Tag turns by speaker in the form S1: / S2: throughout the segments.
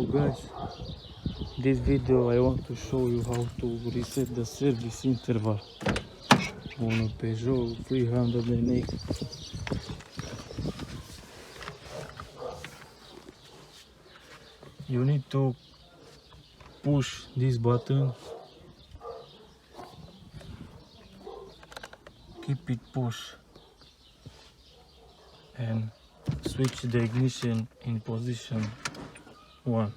S1: guys, this video I want to show you how to reset the service interval on a Peugeot 308. You need to push this button, keep it push and switch the ignition in position 1.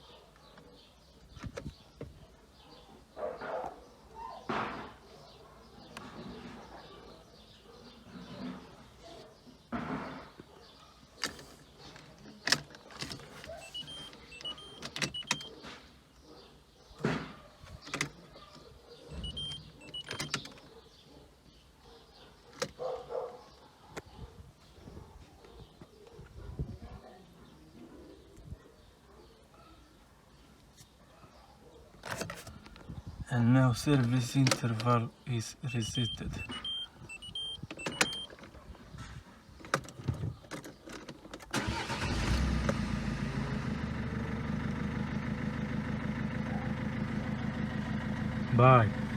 S1: And now service interval is resetted. Bye.